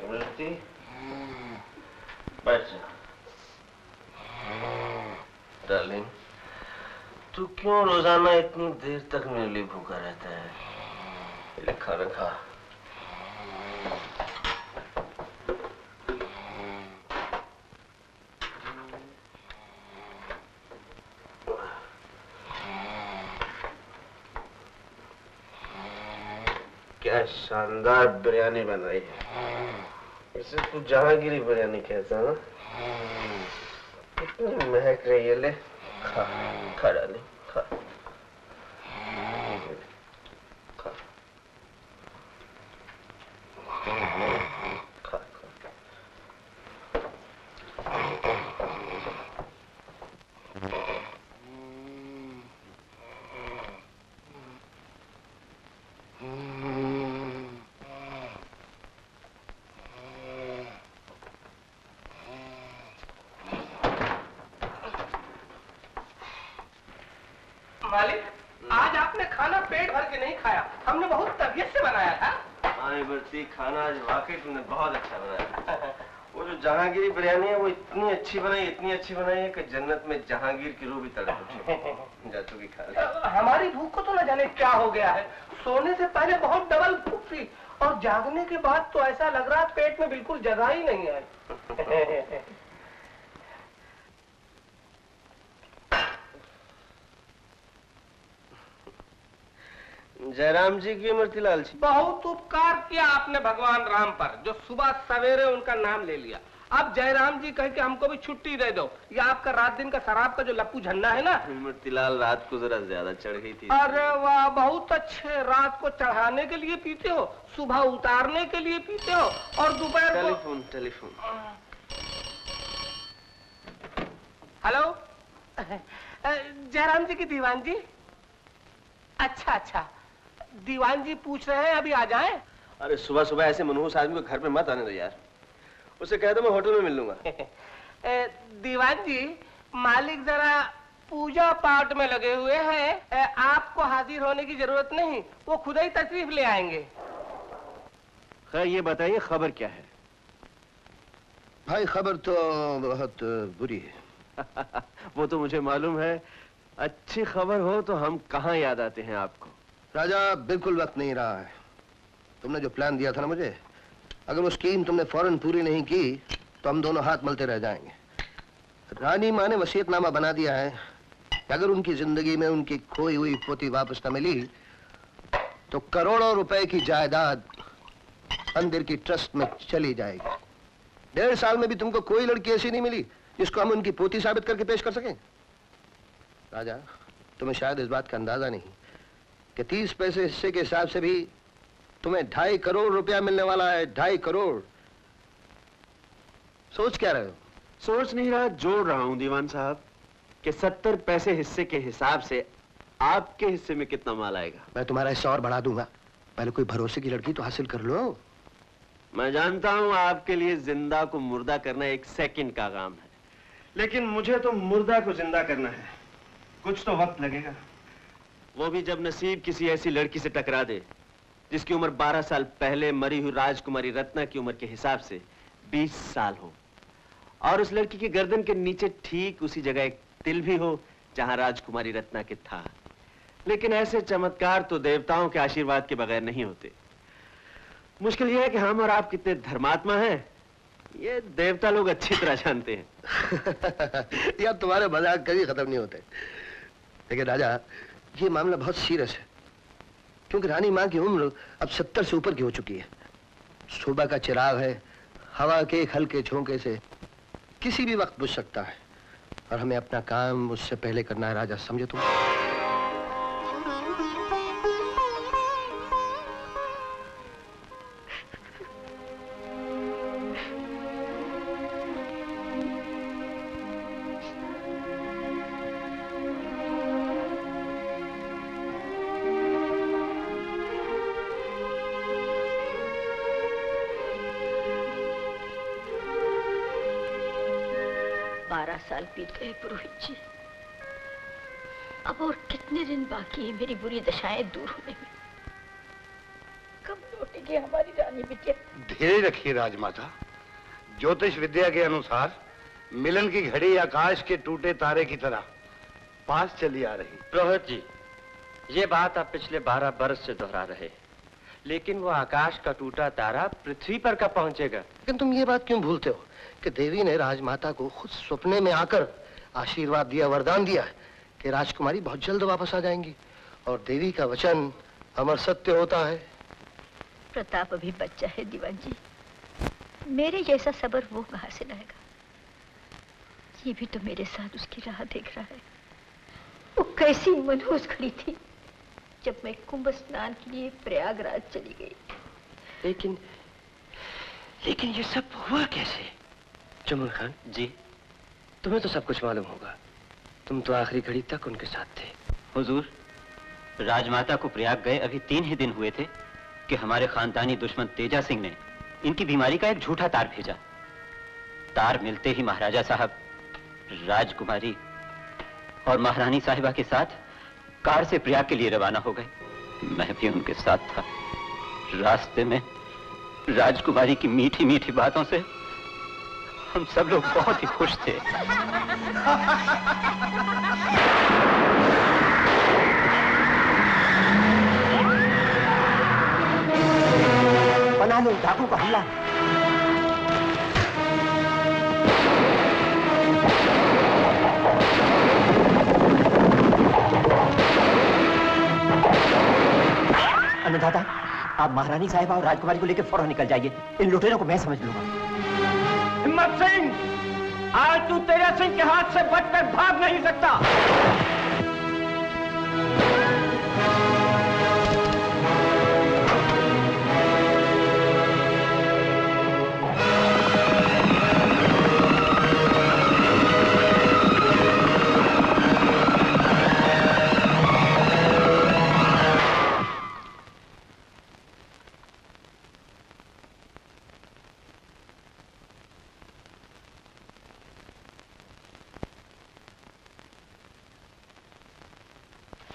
इमरती, बैठ जा। डार्लिंग, तू क्यों रोजाना इतनी देर तक मेरे लिए भूखा रहता है? ये खाना खा। क्या शानदार बिरयानी बन रही है। इसे तू जहांगीरी बिरयानी कहता है ना? कितनी महक रही है। ले खा, खा डाली, खा खा खा। मालिक, आज आपने खाना पेट भर के नहीं खाया। हमने बहुत तबीयत से बनाया था। हाँ इमरती, खाना आज वाकई तुमने बहुत अच्छा बनाया। वो जो जहांगीरी बिरयानी है वो इतनी अच्छी बनाई है कि जन्नत में जहांगीर की रूह भी तड़प उठी। जा तू भी खा ले। हमारी भूख को तो न जाने क्या हो गया है। सोने से पहले बहुत डबल भूख थी और जागने के बाद तो ऐसा लग रहा पेट में बिल्कुल जगह ही नहीं है। जयराम जी की इमरतीलाल जी, बहुत उपकार किया आपने भगवान राम पर, जो सुबह सवेरे उनका नाम ले लिया। अब जयराम जी कह के हमको भी छुट्टी दे दो। ये आपका रात दिन का शराब का जो लप्पू झन्ना है ना। इमरतीलाल, रात को जरा ज्यादा चढ़ गई थी। अरे वाह, बहुत अच्छे। रात को चढ़ाने के लिए पीते हो, सुबह उतारने के लिए पीते हो और दोपहर को टेलीफोन। हेलो, जयराम जी की दीवान जी। अच्छा, दीवान जी पूछ रहे हैं अभी आ जाएं? अरे सुबह सुबह ऐसे मनहूस आदमी को घर पे मत आने दो यार। उसे कह दो मैं होटल में मिल लूंगा। दीवान जी, मालिक जरा पूजा पाठ में लगे हुए हैं। आपको हाजिर होने की जरूरत नहीं, वो खुद ही तशरीफ ले आएंगे। खैर ये बताइए खबर क्या है? भाई खबर तो बहुत बुरी है। वो तो मुझे मालूम है। अच्छी खबर हो तो हम कहाँ याद आते हैं आपको। राजा, बिल्कुल वक्त नहीं रहा है। तुमने जो प्लान दिया था ना मुझे, अगर वो स्कीम तुमने फौरन पूरी नहीं की तो हम दोनों हाथ मलते रह जाएंगे। रानी माँ ने वसीयतनामा बना दिया है कि अगर उनकी जिंदगी में उनकी खोई हुई पोती वापस न मिली तो करोड़ों रुपए की जायदाद मंदिर की ट्रस्ट में चली जाएगी। 1.5 साल में भी तुमको कोई लड़की ऐसी नहीं मिली जिसको हम उनकी पोती साबित करके पेश कर सकें। राजा, तुम्हें शायद इस बात का अंदाजा नहीं कि 30 पैसे हिस्से के हिसाब से भी तुम्हें 2.5 करोड़ रुपया मिलने वाला है। 2.5 करोड़। सोच क्या रहे हो? सोच नहीं रहा, जोड़ रहा हूँ दीवान साहब कि 70 पैसे हिस्से के हिसाब से आपके हिस्से में कितना माल आएगा। मैं तुम्हारा हिस्सा और बढ़ा दूंगा। पहले कोई भरोसे की लड़की तो हासिल कर लो। मैं जानता हूँ आपके लिए जिंदा को मुर्दा करना 1 सेकंड का काम है, लेकिन मुझे तो मुर्दा को जिंदा करना है। कुछ तो वक्त लगेगा, वो भी जब नसीब किसी ऐसी लड़की से टकरा दे जिसकी उम्र 12 साल पहले मरी हुई राजकुमारी रत्ना की उम्र के हिसाब से 20 साल हो और उस लड़की की गर्दन के नीचे ठीक उसी जगह एक तिल भी हो जहां राजकुमारी रत्ना के था। लेकिन ऐसे चमत्कार तो देवताओं के आशीर्वाद के बगैर नहीं होते। मुश्किल यह है कि हम और आप कितने धर्मात्मा हैं, ये देवता लोग अच्छी तरह जानते हैं। यार तुम्हारे मजाक कभी खत्म नहीं होते। लेकिन राजा, ये मामला बहुत सीरियस है, क्योंकि रानी माँ की उम्र अब 70 से ऊपर की हो चुकी है। सुबह का चिराग है, हवा के एक हल्के झोंके से किसी भी वक्त बुझ सकता है और हमें अपना काम उससे पहले करना है। राजा, समझे तुम? 12 साल बीत गए पुरोहित जी। अब और कितने दिन बाकी है मेरी बुरी दशाएं दूर होने में? कब लौटेंगे? जाएगी हमारी रानी बिटिया। धीरे रखिए राजमाता। ज्योतिष विद्या के अनुसार मिलन की घड़ी आकाश के टूटे तारे की तरह पास चली आ रही। रोहित जी, ये बात आप पिछले 12 बरस से दोहरा रहे, लेकिन वो आकाश का टूटा तारा पृथ्वी पर कब पहुंचेगा? लेकिन तुम ये बात क्यों भूलते हो कि देवी ने राजमाता को खुद सपने में आकर आशीर्वाद दिया, वरदान दिया है कि राजकुमारी बहुत जल्द वापस आ जाएंगी, और देवी का वचन अमर सत्य होता है। प्रताप अभी बच्चा है दीवान जी, मेरे जैसा सब्र वो कहाँ से लाएगा? ये भी तो मेरे साथ उसकी राह देख रहा है। वो कैसी मनहूस खड़ी थी जब मैं कुंभ स्नान के लिए प्रयागराज चली गई। लेकिन ये सब हुआ कैसे? जमुन खान जी, तुम्हें तो सब कुछ मालूम होगा, तुम तो आखिरी घड़ी तक उनके साथ थे। हुजूर, राजमाता को प्रयाग गए अभी 3 ही दिन हुए थे कि हमारे खानदानी दुश्मन तेजा सिंह ने इनकी बीमारी का एक झूठा तार भेजा। तार मिलते ही महाराजा साहब राजकुमारी और महारानी साहिबा के साथ कार से प्रयाग के लिए रवाना हो गए। मैं भी उनके साथ था। रास्ते में राजकुमारी की मीठी मीठी बातों से हम सब लोग बहुत ही खुश थे। बना लो, डाकू का हमला। अन्नदाता, आप महारानी साहिबा और राजकुमारी को लेकर फौरन निकल जाइए। इन लुटेरों को मैं समझ लूंगा। हिम्मत सिंह, आज तू तेजा सिंह के हाथ से बचकर भाग नहीं सकता।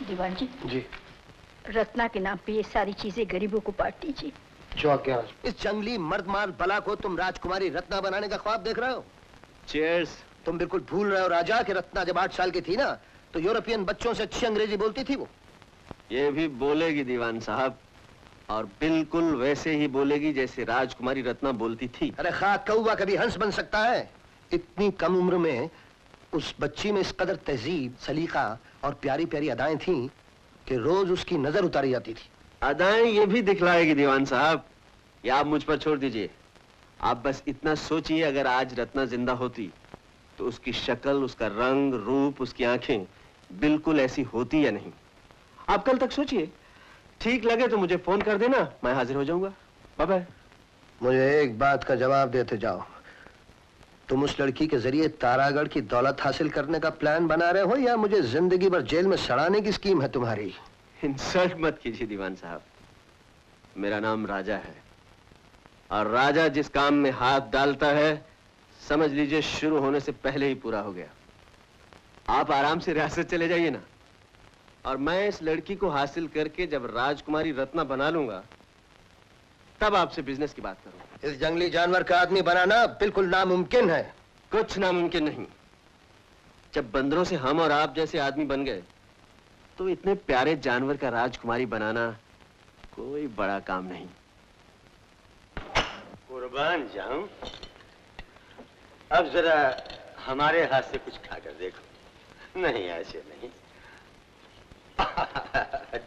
दीवान जी। जी। रत्ना के नाम पे ये सारी चीजें गरीबों को बांट दीजिए। जो क्या? इस जंगली मर्दमार बला को तुम राजकुमारी रत्ना बनाने का ख्वाब देख रहे हो? चीयर्स। तुम बिल्कुल भूल रहे हो राजा कि रत्ना जब 8 साल की थी ना, तो यूरोपियन बच्चों से अच्छी अंग्रेजी बोलती थी वो। ये भी बोलेगी दीवान साहब, और बिल्कुल वैसे ही बोलेगी जैसे राजकुमारी रत्ना बोलती थी। अरे खाक कौवा कभी हंस बन सकता है? इतनी कम उम्र में उस बच्ची में इस कदर तहजीब, सलीका और प्यारी प्यारी अदाएं थीं कि रोज उसकी नजर उतारी जाती थी। अदाएं ये भी दिखलाएगी दीवान साहब, ये आप मुझ पर छोड़ दीजिए। आप बस इतना सोचिए, अगर आज रत्ना जिंदा होती तो उसकी शक्ल, उसका रंग, रूप, उसकी आंखें बिल्कुल ऐसी होती या नहीं। आप कल तक सोचिए, ठीक लगे तो मुझे फोन कर देना, मैं हाजिर हो जाऊंगा। Bye bye. मुझे एक बात का जवाब देते जाओ, तुम उस लड़की के जरिए तारागढ़ की दौलत हासिल करने का प्लान बना रहे हो, या मुझे जिंदगी भर जेल में सड़ाने की स्कीम है तुम्हारी? इंसल्ट मत कीजिए दीवान साहब, मेरा नाम राजा है, और राजा जिस काम में हाथ डालता है समझ लीजिए शुरू होने से पहले ही पूरा हो गया। आप आराम से रियासत चले जाइए ना, और मैं इस लड़की को हासिल करके जब राजकुमारी रत्ना बना लूंगा तब आपसे बिजनेस की बात करूंगा। इस जंगली जानवर का आदमी बनाना बिल्कुल नामुमकिन है। कुछ नामुमकिन नहीं। जब बंदरों से हम और आप जैसे आदमी बन गए तो इतने प्यारे जानवर का राजकुमारी बनाना कोई बड़ा काम नहीं। कुर्बान जाऊं, अब जरा हमारे हाथ से कुछ खाकर देखो। नहीं, ऐसे नहीं।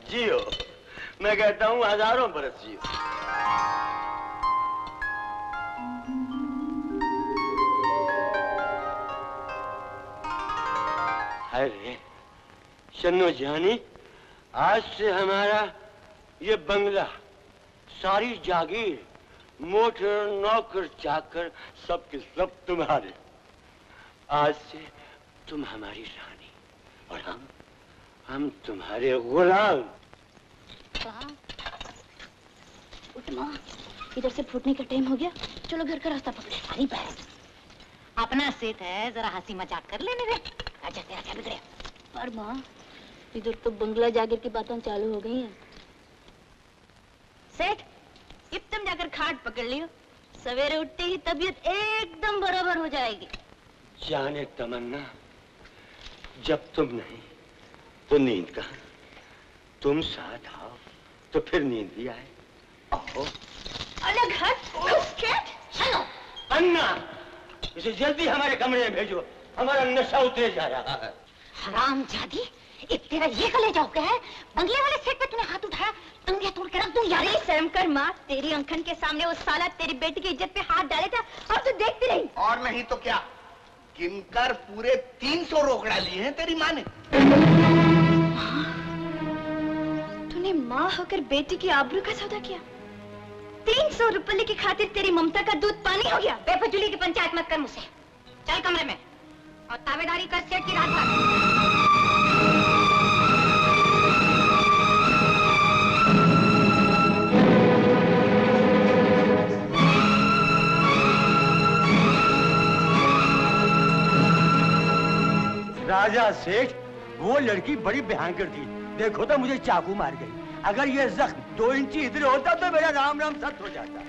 जियो, मैं कहता हूं हजारों बरस जियो। अरे शन्नो जानी, आज से हमारा ये बंगला, सारी जागीर, मोटर, नौकर, चाकर, सब के सब तुम्हारे। आज से तुम हमारी रानी और हम तुम्हारे गुलाम। उठ माँ, इधर से फूटने का टाइम हो गया, चलो घर का रास्ता पकड़े। अरे बस अपना सेठ है, जरा हंसी मजाक कर लेने दे। राजा तेरा क्या बिगड़े? पर माँ, इधर तो बंगला जागिर की बातें चालू हो गई हैं। सेठ, अब तुम जाकर खाट पकड़ लियो, सवेरे उठते ही तबीयत एकदम बराबर हो जाएगी। जाने तमन्ना, जब तुम नहीं तो नींद कहाँ? तुम साथ आओ तो फिर नींद भी आए। आओ। अलग हट, चलो। अन्ना, इसे जल्दी हमारे कमरे में भेजो, हमारा नशा उतरे जा रहा है। हरामजादी, एक तेरा ये कलेजा हो गया है, बंगले वाले सेठ पे तूने हाथ उठाया, तंगे तोड़ के रख दूं यार। शर्म कर माँ, तेरी अंखन के सामने वो साला तेरी बेटी की इज्जत पे हाथ डाले था और तू देखती रही। और नहीं तो क्या, गिनकर पूरे 300 रोकड़ा लिए हैं तेरी माँ ने। तूने माँ होकर बेटी की आबरू का सौदा किया। 300 रुपए की खातिर तेरी ममता का दूध पानी हो गया। बेफजूली की पंचायत मत कर मुझसे, चल कमरे में और ताबेदारी कर सेठ की रात भर। राजा सेठ, वो लड़की बड़ी भयंकर थी। देखो तो मुझे चाकू मार गई। अगर ये जख्म 2 इंची इधर होता तो मेरा राम राम सत हो जाता।